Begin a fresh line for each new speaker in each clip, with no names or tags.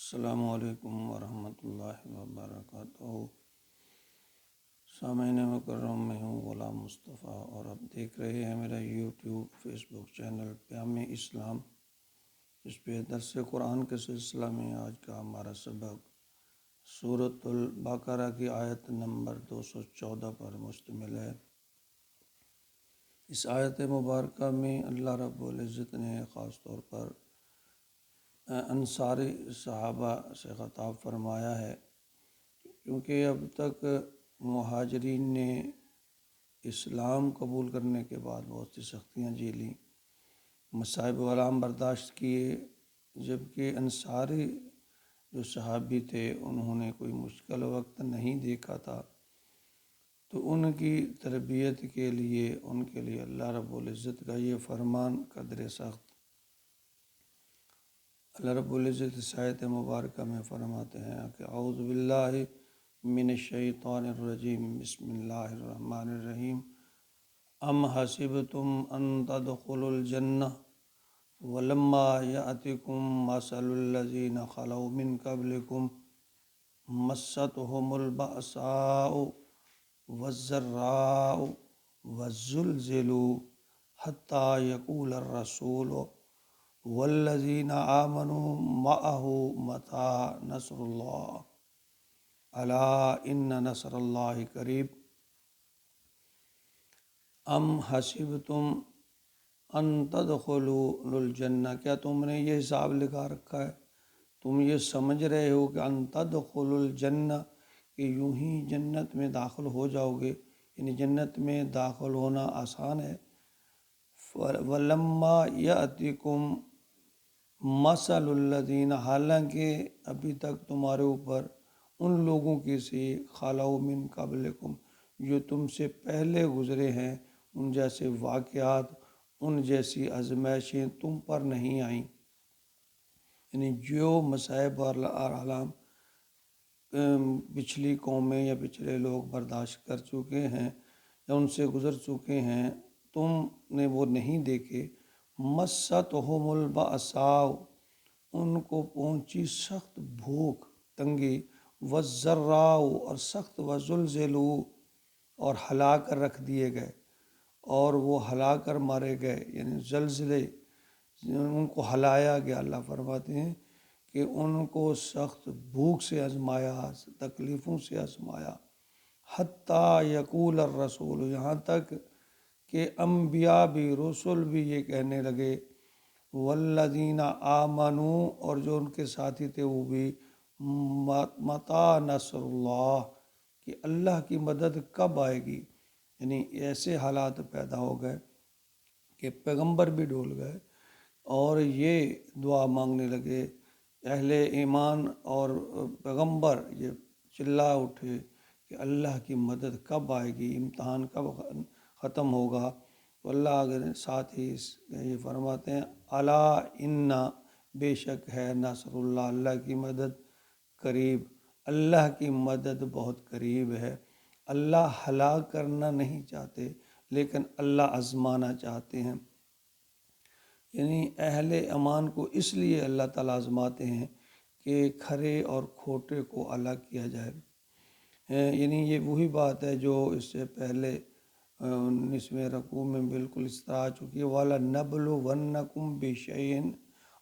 السلام علیکم ورحمۃ اللہ وبرکاتہ۔ سامعین مکرم، میں ہوں غلام مصطفیٰ اور آپ دیکھ رہے ہیں میرا یوٹیوب فیس بک چینل پیام اسلام۔ اس پہ درس قرآن کے سلسلہ میں آج کا ہمارا سبق سورۃ البقرہ کی آیت نمبر 214 پر مشتمل ہے۔ اس آیت مبارکہ میں اللہ رب العزت نے خاص طور پر انصاری صحابہ سے خطاب فرمایا ہے، کیونکہ اب تک مہاجرین نے اسلام قبول کرنے کے بعد بہت سی سختیاں جھیلیں، مصائب و آلام برداشت کیے، جبکہ انصاری جو صحابی تھے انہوں نے کوئی مشکل وقت نہیں دیکھا تھا، تو ان کی تربیت کے لیے ان کے لیے اللہ رب العزت کا یہ فرمان قدر سخت۔ اللہ رب العزت اس آیت مبارکہ میں فرماتے ہیں کہ اعوذ باللہ من الشیطان الرجیم، بسم اللہ الرحمن الرحیم۔ ام حسبتم ان تدخلوا الجنہ ولما یأتکم مثل الذین خلوا من قبلکم مستهم البأساء والضراء والزلزلوا حتى يقول الرسول والذین آمنوا معه متى نصر اللہ الا ان نصر اللہ قریب۔ ام حسبتم ان تدخلوا الجنہ، کیا تم نے یہ حساب لگا رکھا ہے، تم یہ سمجھ رہے ہو کہ ان تدخلوا الجنہ کہ یوں ہی جنت میں داخل ہو جاؤ گے، یعنی جنت میں داخل ہونا آسان ہے۔ ولما یأتکم مثل الذین، حالانکہ ابھی تک تمہارے اوپر ان لوگوں کی سی خلوا من قبلکم جو تم سے پہلے گزرے ہیں، ان جیسے واقعات، ان جیسی آزمائشیں تم پر نہیں آئیں، یعنی جو مصائب اور آلام پچھلی قومیں یا پچھلے لوگ برداشت کر چکے ہیں یا ان سے گزر چکے ہیں، تم نے وہ نہیں دیکھے۔ مستہم البأساء، ان کو پہنچی سخت بھوک تنگی، والضراء اور سخت، وزلزلوا اور ہلا کر رکھ دیے گئے، اور وہ ہلا کر مارے گئے، یعنی زلزلے، ان کو ہلایا گیا۔ اللہ فرماتے ہیں کہ ان کو سخت بھوک سے آزمایا، تکلیفوں سے آزمایا، حتیٰ یقول الرسول، یہاں تک کہ انبیاء بھی، رسول بھی یہ کہنے لگے، والذین آمنوا اور جو ان کے ساتھی تھے وہ بھی، متی نصر اللہ کہ اللہ کی مدد کب آئے گی، یعنی ایسے حالات پیدا ہو گئے کہ پیغمبر بھی ڈول گئے اور یہ دعا مانگنے لگے، اہل ایمان اور پیغمبر یہ چلا اٹھے کہ اللہ کی مدد کب آئے گی، امتحان کب ختم ہوگا۔ تو اللہ اگر ساتھ ہی یہ فرماتے ہیں، الا ان، بے شک ہے، نصر اللہ، اللہ کی مدد قریب، اللہ کی مدد بہت قریب ہے۔ اللہ ہلاک کرنا نہیں چاہتے لیکن اللہ آزمانا چاہتے ہیں، یعنی اہل ایمان کو اس لیے اللہ تعالیٰ آزماتے ہیں کہ کھرے اور کھوٹے کو الگ کیا جائے۔ یعنی یہ وہی بات ہے جو اس سے پہلے 19ویں رکوع میں بالکل اس طرح آ چکی ہے، وَلَنَبْلُوَنَّكُمْ بِشَيْءٍ،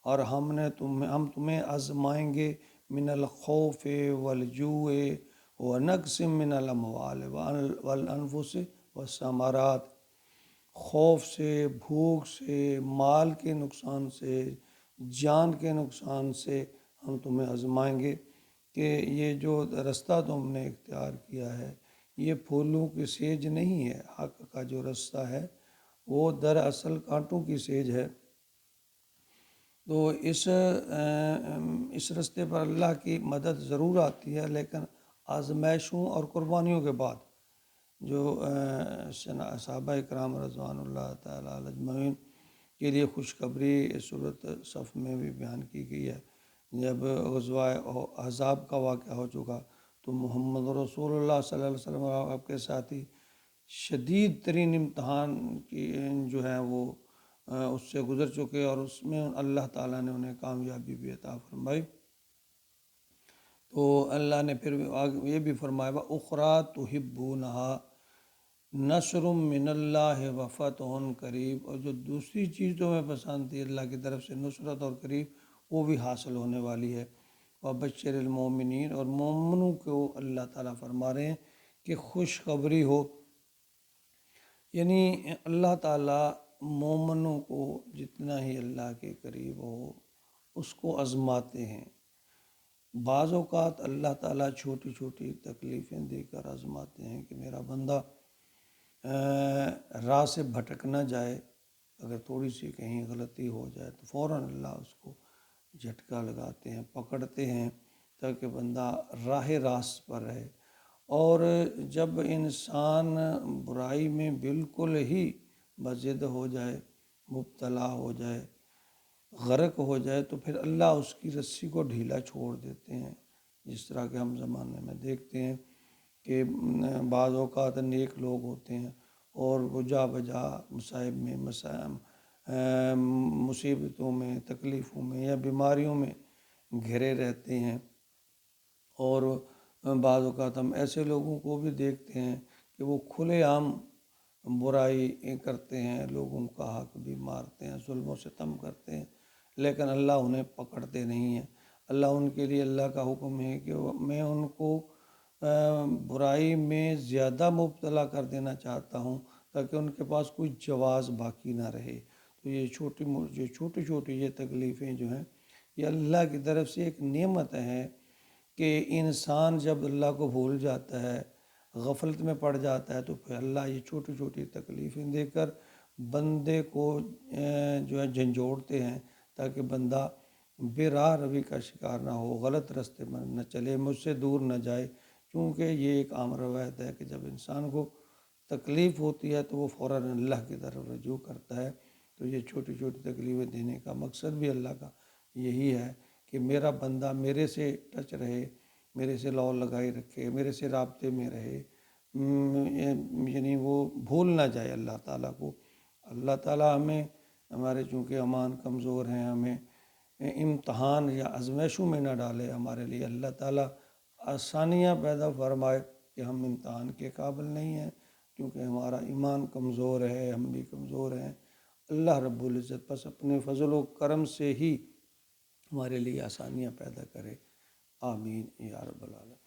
اور ہم تمہیں آزمائیں گے، من الخوف والجوع ونقص من الاموال والانفس والثمرات، خوف سے، بھوک سے، مال کے نقصان سے، جان کے نقصان سے ہم تمہیں آزمائیں گے کہ یہ جو رستہ تم نے اختیار کیا ہے یہ پھولوں کی سیج نہیں ہے، حق کا جو رستہ ہے وہ دراصل کانٹوں کی سیج ہے۔ تو اس رستے پر اللہ کی مدد ضرور آتی ہے، لیکن آزمائشوں اور قربانیوں کے بعد، جو صحابہ کرام رضوان اللہ تعالیٰ علیہ اجمعین کے لیے خوشخبری صورت صف میں بھی بیان کی گئی ہے۔ جب غزوہ احزاب کا واقعہ ہو چکا تو محمد رسول اللہ صلی اللہ علیہ وسلم اور آپ کے ساتھی شدید ترین امتحان کی جو ہیں وہ اس سے گزر چکے، اور اس میں اللہ تعالیٰ نے انہیں کامیابی بھی عطا فرمائی۔ تو اللہ نے پھر آگے یہ بھی فرمایا اخرا تحبونہا نصر من اللہ و فتح قریب، اور جو دوسری چیز تمہیں پسند تھی اللہ کی طرف سے نصرت اور قریب، وہ بھی حاصل ہونے والی ہے۔ وبشر المومنین، اور مومنوں کو اللہ تعالیٰ فرما رہے ہیں کہ خوشخبری ہو، یعنی اللہ تعالیٰ مومنوں کو جتنا ہی اللہ کے قریب ہو اس کو آزماتے ہیں۔ بعض اوقات اللہ تعالیٰ چھوٹی چھوٹی تکلیفیں دے کر آزماتے ہیں کہ میرا بندہ راہ سے بھٹک نہ جائے، اگر تھوڑی سی کہیں غلطی ہو جائے تو فوراً اللہ اس کو جھٹکا لگاتے ہیں، پکڑتے ہیں تاکہ بندہ راہ راست پر رہے۔ اور جب انسان برائی میں بالکل ہی بضد ہو جائے، مبتلا ہو جائے، غرق ہو جائے، تو پھر اللہ اس کی رسی کو ڈھیلا چھوڑ دیتے ہیں، جس طرح کہ ہم زمانے میں دیکھتے ہیں کہ بعض اوقات نیک لوگ ہوتے ہیں اور وہ جا بجا مصائب میں مصیبتوں میں، تکلیفوں میں یا بیماریوں میں گھرے رہتے ہیں، اور بعض اوقات ہم ایسے لوگوں کو بھی دیکھتے ہیں کہ وہ کھلے عام برائی کرتے ہیں، لوگوں کا حق بھی مارتے ہیں، ظلم و ستم کرتے ہیں، لیکن اللہ انہیں پکڑتے نہیں ہیں۔ اللہ ان کے لیے، اللہ کا حکم ہے کہ میں ان کو برائی میں زیادہ مبتلا کر دینا چاہتا ہوں تاکہ ان کے پاس کوئی جواز باقی نہ رہے۔ تو یہ چھوٹی چھوٹی یہ تکلیفیں جو ہیں، یہ اللہ کی طرف سے ایک نعمت ہے کہ انسان جب اللہ کو بھول جاتا ہے، غفلت میں پڑ جاتا ہے، تو پھر اللہ یہ چھوٹی چھوٹی تکلیفیں دے کر بندے کو جو ہے جھنجھوڑتے ہیں تاکہ بندہ بے راہ روی کا شکار نہ ہو، غلط راستے میں نہ چلے، مجھ سے دور نہ جائے، کیونکہ یہ ایک عام روایت ہے کہ جب انسان کو تکلیف ہوتی ہے تو وہ فوراً اللہ کی طرف رجوع کرتا ہے۔ تو یہ چھوٹی چھوٹی تکلیفیں دینے کا مقصد بھی اللہ کا یہی ہے کہ میرا بندہ میرے سے ٹچ رہے، میرے سے لو لگائی رکھے، میرے سے رابطے میں رہے، یعنی وہ بھول نہ جائے اللہ تعالیٰ کو۔ اللہ تعالیٰ ہمیں، ہمارے چونکہ ایمان کمزور ہیں، ہمیں امتحان یا آزمائشوں میں نہ ڈالے، ہمارے لیے اللہ تعالیٰ آسانیاں پیدا فرمائے کہ ہم امتحان کے قابل نہیں ہیں، کیونکہ ہمارا ایمان کمزور ہے، ہم بھی کمزور ہیں۔ اللہ رب العزت بس اپنے فضل و کرم سے ہی ہمارے لیے آسانیاں پیدا کرے۔ آمین یا رب العالمین۔